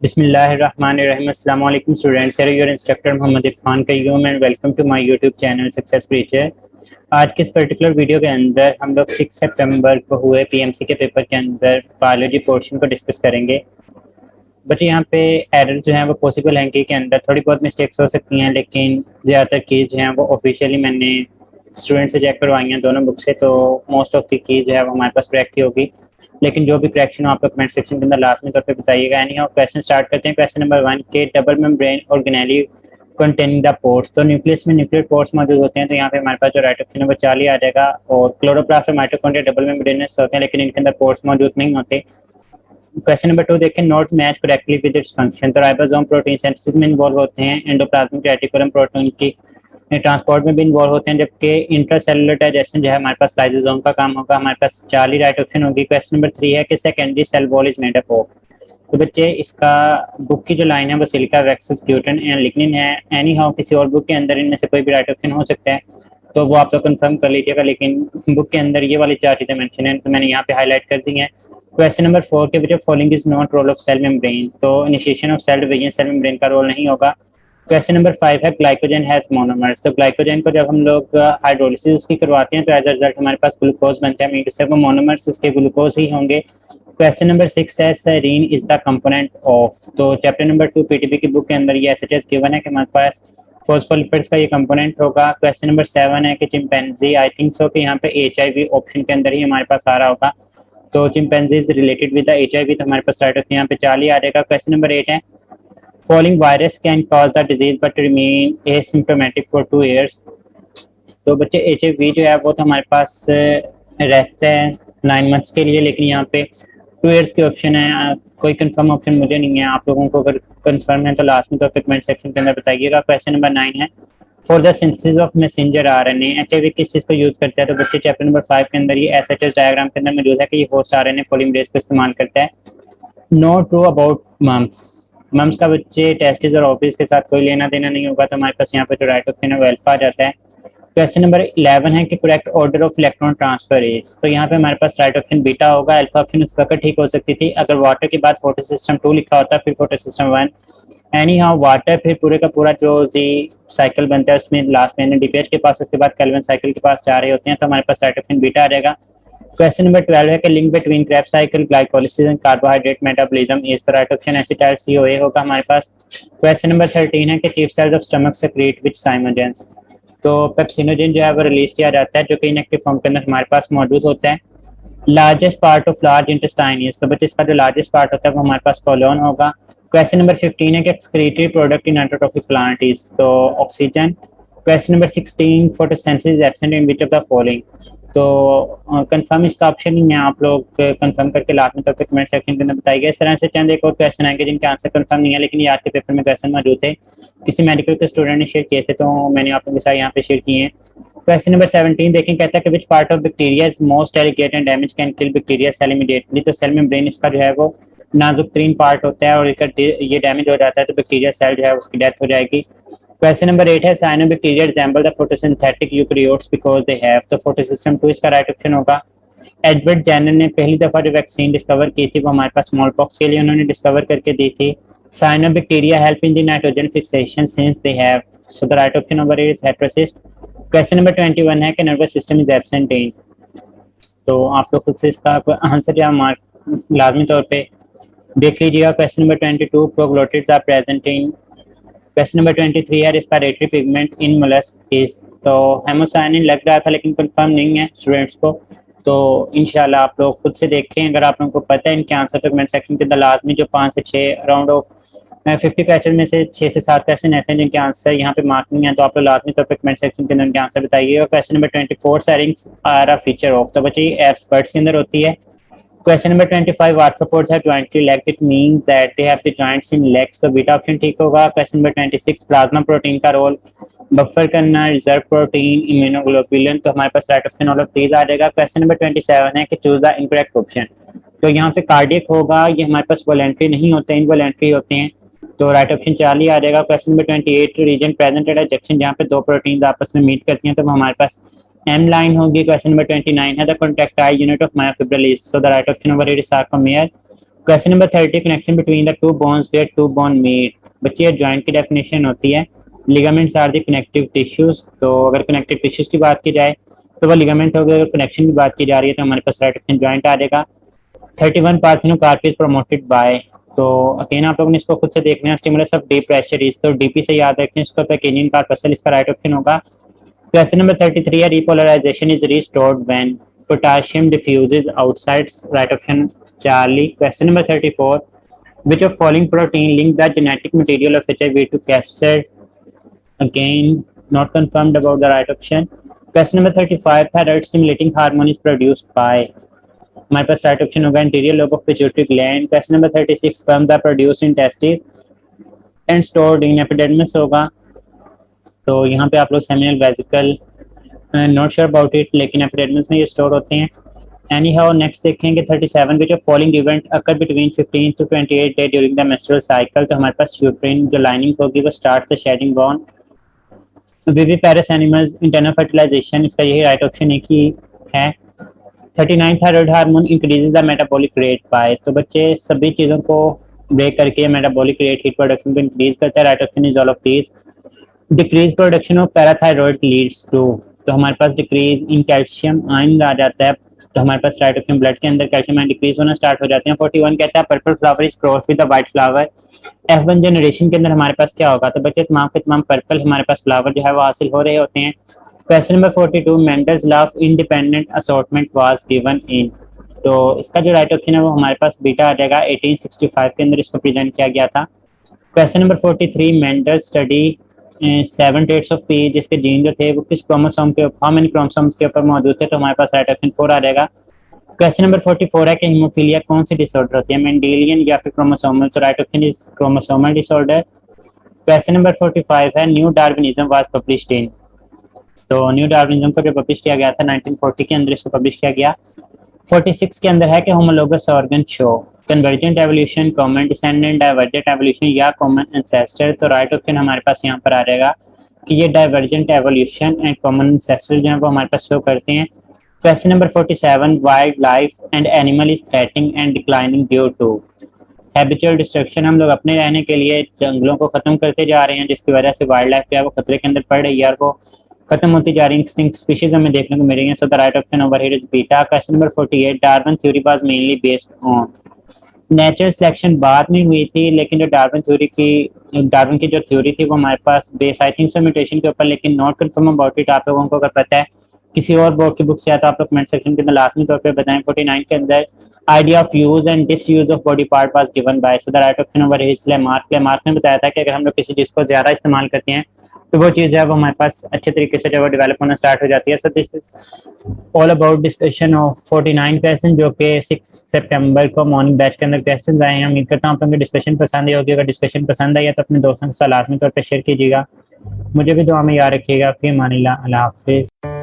बिस्मिल्लाहिर्रहमानिर्रहीम। अस्सलाम वालेकुम students, your instructor Mohammed Irfan Qayyum and welcome to my YouTube channel success preacher. आज के इस पर्टिकुलर वीडियो के अंदर हम लोग 6 सितंबर को हुए पीएमसी के पेपर के अंदर बायोलॉजी पोर्शन को डिस्कस करेंगे। बट यहाँ पे एरर जो है वो पॉसिबल है कि के अंदर थोड़ी बहुत मिस्टेक्स हो सकती हैं, लेकिन ज़्यादातर कीज जो हैं वो ऑफिशियली मैंने स्टूडेंट से चेक करवाई हैं दोनों बुक से, तो मोस्ट ऑफ द की जो है वो हमारे पास करेक्ट ही होगी। लेकिन जो भी करेक्शन हो आप लोग कमेंट सेक्शन के अंदर लास्ट में तौर पे बताइएगा। एनी हाउ क्वेश्चन स्टार्ट करते हैं। क्वेश्चन नंबर 1 के double membrane organelle containing the pores. तो न्यूक्लियस में न्यूक्लियर पोर्स मौजूद होते हैं, तो यहाँ पे हमारे पास जो राइट ऑप्शन है वो 4 ही आ जाएगा। और क्लोरोप्लास्ट और माइटोकॉन्ड्रिया डबल मेम्ब्रेनस होते हैं, लेकिन इनके अंदर पोर्स मौजूद नहीं होते। क्वेश्चन नंबर 2 देखें, not match correctly with its function. तो राइबोसोम प्रोटीन सिंथेसिस में इन्वॉल्व होते हैं, एंडोप्लाज्मिक रेटिकुलम प्रोटीन की ट्रांसपोर्ट में भी इन्वॉल्व होते हैं, जबकि इंट्रासेलुलर डाइजेशन जो है हमारे पास लाइसोसोम का काम होगा। हमारे पास 4 ही राइट ऑप्शन होगी। क्वेश्चन नंबर 3 है कि secondary cell wall is made up of. तो बच्चे इसका बुक की जो लाइन है वो silica waxes gluten and lignin है। एनी हाउ किसी और बुक के अंदर इनमें से कोई भी राइट ऑप्शन हो सकता है, तो वो आप लोग कंफर्म कर लीजिएगा। लेकिन बुक के अंदर ये वाली 4 चीज़ें मेंशन है, तो मैंने यहाँ पे हाईलाइट कर दी हैं। क्वेश्चन नंबर 4 के which following is not role of cell membrane. तो initiation of cell division cell membrane का रोल नहीं होगा। क्वेश्चन नंबर 5 है ग्लाइकोजन हैज मोनोमर्स। तो ग्लाइकोजन को जब हम लोग हाइड्रोलिसिस उसकी करवाते हैं तो एज अ रिजल्ट हमारे पास ग्लूकोज बनता है, मीन टू से वो मोनोमर्स उसके ग्लूकोज ही होंगे। क्वेश्चन नंबर 6 है serine is the component of. तो चैप्टर नंबर 2 पीटीबी की बुक के अंदर ये एज गिवन है कि हमारे पास फॉस्फोलिपिड्स का ये कंपोनेंट होगा। क्वेश्चन नंबर 7 है कि चिंपैंजी, आई थिंक सो कि यहाँ पे एचआईवी ऑप्शन के अंदर ही हमारे पास आ रहा होगा, तो chimpanzee is related with the HIV, तो हमारे पास राइट यहाँ पे 4 ही आ जाएगा। क्वेश्चन नंबर 8 है following virus can cause the disease but remain asymptomatic for 2 years। तो बच्चे एचआईवी जो है वो तो हमारे पास रहता है 9 months के लिए, लेकिन यहाँ पे 2 years की ऑप्शन है। कोई कंफर्म ऑप्शन मुझे नहीं है, आप लोगों को अगर कंफर्म है तो लास्ट में तो कमेंट सेक्शन के अंदर बताइएगा। क्वेश्चन नंबर 9 है for the synthesis of messenger RNA HIV किस चीज़ को यूज करता है। तो बच्चे चैप्टर नंबर 5 के अंदर ये एसएचएस डायग्राम के अंदर मौजूद है कि ये होस्ट आरएनए पॉलीमरेज को इस्तेमाल करता है। No true about mumps. Mumps का बच्चे टेस्टिस और ऑफिस के साथ कोई लेना देना नहीं होगा, तो हमारे पास यहाँ पे जो राइट ऑप्शन है वो अल्फा आ जाता है। क्वेश्चन नंबर 11 है कि correct order of electron transfer is. तो यहाँ पे हमारे पास राइट ऑप्शन बीटा होगा। अल्फा ऑप्शन उस वक्त ठीक हो सकती थी अगर वाटर के बाद फोटो सिस्टम 2 लिखा होता, फिर photo system 1। Any how water फिर पूरे का पूरा जो जी साइकिल बनता है उसमें लास्ट में डीपीएच के पास, उसके बाद कैल्विन साइकिल के पास जा रहे होते हैं, तो हमारे पास राइट ऑप्शन बीटा आ जाएगा। क्वेश्चन नंबर 12 है कि link between Krebs cycle glycolysis and carbohydrate metabolism is the right option acetyl CoA होगा हमारे पास। क्वेश्चन नंबर 13 है कि chief cells of stomach secrete which zymogens. तो पेप्सिनोजेन जो है वो रिलीज किया जाता है, जो कि इनएक्टिव फॉर्म के अंदर हमारे पास मौजूद होता है। Largest part of large intestine is. तो बच्चे इसका जो लार्जेस्ट पार्ट होता है वो हमारे पास कोलोन होगा। क्वेश्चन नंबर 15 है कि excretory product in endotrophic plant is. तो oxygen. Question number 16 photosynthesis is absent in which of the following. तो कंफर्म इसका ऑप्शन नहीं है, आप लोग कंफर्म करके लास्ट में तक कमेंट सेक्शन के अंदर बताइएगा। इस तरह से चंद एक और क्वेश्चन आएंगे जिनके आंसर कंफर्म नहीं है, लेकिन ये आज के पेपर में क्वेश्चन मौजूद थे, किसी मेडिकल के स्टूडेंट ने शेयर किए थे, तो मैंने आप लोगों के साथ यहाँ पे शेयर किए हैं। क्वेश्चन नंबर 17 देखें, कहता है कि which part of bacteria is most delicate and damage can kill bacteria cell immediately. तो सेल मेम्ब्रेन इसका जो है वो नाजुक तरीन पार्ट होता है, और ये डैमेज हो जाता है तो बैक्टीरिया सेल जो है उसकी डेथ हो जाएगी। क्वेश्चन नंबर 8 है cyanobacteria resemble the photosynthetic eukaryotes because they have. तो फोटोसिस्टम 2 इसका राइट ऑप्शन होगा। एडवर्ड जेनर ने पहली दफा जो वैक्सीन डिस्कवर की थी वो हमारे पास स्मॉल पॉक्स के लिए उन्होंने डिस्कवर करके दी थी। Cyanobacteria help in the nitrogen fixation since they have. So the right option number is heterocyst. Question number 21 है कि नर्वस सिस्टम इज एब्सेंट इन। तो आप लोग खुद से इसका आंसर या मार्क लाजमी तौर पे देख लीजिएगा। Question number 22 proglottids are present in. Question number 23 है respiratory pigment in mollusc is. तो हेमोसाइनिन लग रहा था लेकिन कंफर्म नहीं है स्टूडेंट्स को, तो इंशाल्लाह आप लोग खुद से देखें। अगर आप लोगों को पता है इनके आंसर तो कमेंट सेक्शन के अंदर लाजमी जो 5 से 6 अराउंड ऑफ 50 क्वेश्चन में से 6 से 7 क्वेश्चन ऐसे हैं जिनके आंसर यहाँ पे मार्क नहीं है, तो आप लोग लाजमी तौर पर कमेंट सेक्शन के अंदर उनके आंसर बताइएगा। Question number 24 syrinx are a feature of. तो बच्चे एप्स बर्ड्स के अंदर होती है। Question number 25 arthropods have jointly legs, it means that they have the joints in legs, तो बीटा ऑप्शन ठीक होगा। क्वेश्चन नंबर 26 प्लाज्मा प्रोटीन का रोल बफर करना, रिजर्व प्रोटीन, इम्यूनोग्लोबुलिन, तो हमारे पास right option all of these आ जाएगा। क्वेश्चन नंबर 27 है कि चूज द इनकरेक्ट ऑप्शन। तो यहाँ पे कार्डियक होगा, ये हमारे पास वॉलेंट्री नहीं होते, इनवॉलेंट्री होते हैं, तो राइट ऑप्शन 4 ही आ जाएगा। Question number 28 region present at junction जहाँ पे 2 प्रोटीन आपस में मीट करती हैं तो हमारे पास एम लाइन होगी। क्वेश्चन नंबर 29 है the contractile unit of myofibril is. So the right option number is sarcomere. Question number 30 connection between the two bones where two bone meet. बच्चे जॉइंट की डेफिनेशन होती है ligaments are the connective tissues. तो अगर connective tissues की बात की जाए तो वो लिगामेंट हो गया, अगर कनेक्शन की बात की जा रही है तो हमारे पास राइट ऑप्शन जॉइंट आ जाएगा। 31 पार्थिनोकार्प इज प्रमोटेड बाय। तो अगेन आप लोगों ने इसको खुद से देखना है, stimulus of deep pressure is, तो डीपी से याद रखें इसको, तो कैनियन कार्पसल इसका राइट ऑप्शन होगा। क्वेश्चन नंबर 33 है repolarisation is restored when potassium diffuses outside, right option Charlie. Question number 34 which of following protein link the genetic material of HIV to capsid, again not confirmed about the right option। question number 35 thyroid stimulating hormone is produced by, हमारे पास right option होगा interior lobe of pituitary gland. Question number 36 sperm that produced in testes and stored in epidermis होगा। तो यहाँ पे आप लोग seminal vesicle not sure about it, लेकिन एपिडेमिस में ये स्टोर होते हैं। एनी हाउ नेक्स्ट देखेंगे 37 which of following event occur between 15 to 28 day during the menstrual cycle. तो हमारे पास यूट्रिन जो लाइनिंग होगी वो स्टार्ट द शेडिंग बॉन। विविपेरस एनिमल्स इंटरनल फर्टिलाइजेशन, इसका यही राइट ऑप्शन एक ही है। 39 thyroid hormone increases the metabolic rate by. तो बच्चे सभी चीज़ों को ब्रेक करके मेटाबॉलिक रेट हीट प्रोडक्शन को इंक्रीज करता है, right option is all of these. Decrease production of parathyroid leads to, तो हमारे पास डिक्रीज इन कैल्शियम आयन आ जाता है, तो हमारे पास राइट ऑप्शन ब्लड के अंदर कैल्शियम आयन डिक्रीज होना स्टार्ट हो जाते हैं। 41 कहता है purple flower is cross with the white flower. F1 generation के अंदर हमारे पास क्या होगा, तो बच्चे तमाम के तमाम पर्पल हमारे पास फ्लावर जो है वो हासिल हो रहे होते हैं। Question number 42 Mendel's law of independent assortment was given in. तो इसका जो राइट ऑप्शन है वो हमारे पास बीटा आ जाएगा, 1865 के अंदर इसको प्रेजेंट किया गया था। Question number 43 Mendel study 7 traits of P, जिसके जीन जो थे वो किस क्रोमोसोम के हाउ मेनी क्रोमोसोम्स के ऊपर मौजूद थे, तो हमारे पास राइट ऑप्शन 4 आ जाएगा। क्वेश्चन नंबर 44 है कि हीमोफीलिया कौन सी डिसऑर्डर होती है, मेंडेलियन या फिर क्रोमोसोमल, तो right option is chromosomal disorder. Question number 45 है new Darwinism was published in. तो न्यू डार्विनिज्म को जो पब्लिश किया गया था 1940 के अंदर इसको पब्लिश किया गया। 46 के अंदर है कि homologous organ show convergent evolution, common descendant, divergent evolution या कॉमन एंसेस्टर। तो राइट ऑप्शन हमारे पास यहाँ पर आ जाएगा कि ये divergent evolution and common ancestor जो है वो हमारे पास शो करते हैं। Question number 47 wildlife and animal is threatening and declining due to habitual destruction. हम लोग अपने रहने के लिए जंगलों को खत्म करते जा रहे हैं, जिसकी वजह से वाइल्ड लाइफ जो है वो खतरे के अंदर पड़ रही है और वो खत्म होती जा रही है, एक्सटिंक्ट स्पीशीज हमें देखने को मिल रही है। सो the right option over here is beta. Question number 48 Darwin theory was mainly based on, natural selection बाद में हुई थी, लेकिन जो डार्विन की जो थ्योरी थी वो हमारे पास base I think so mutation के ऊपर, लेकिन नॉट कंफर्म अबाउट इट। आप लोगों को अगर पता है किसी और बोर्ड की बुक से, तो आप लोग कमेंट सेक्शन के अंदर लाजमी तौर पे बताएं। 49 के अंदर idea of use and disuse of body part was given by, so the right option over here is Lamarck. Lamarck ने बताया था कि अगर हम लोग किसी चीज को ज्यादा इस्तेमाल करते हैं तो वो चीज़ है वो हमारे पास अच्छे तरीके से जब वो डेवलप होना स्टार्ट हो जाती है। So this is all about discussion of 49 question जो कि 6 सितंबर को मॉर्निंग बैच के अंदर क्वेश्चन आए हैं। उम्मीद करता हूँ आप लोगों को डिस्कशन पसंद आई होगी। अगर डिस्कशन पसंद आई है तो अपने दोस्तों के साथ लाजमी तौर पर शेयर कीजिएगा। मुझे भी दुआ में याद रखिएगा। फिर मानिल्लाह, अल्लाह हाफिज़।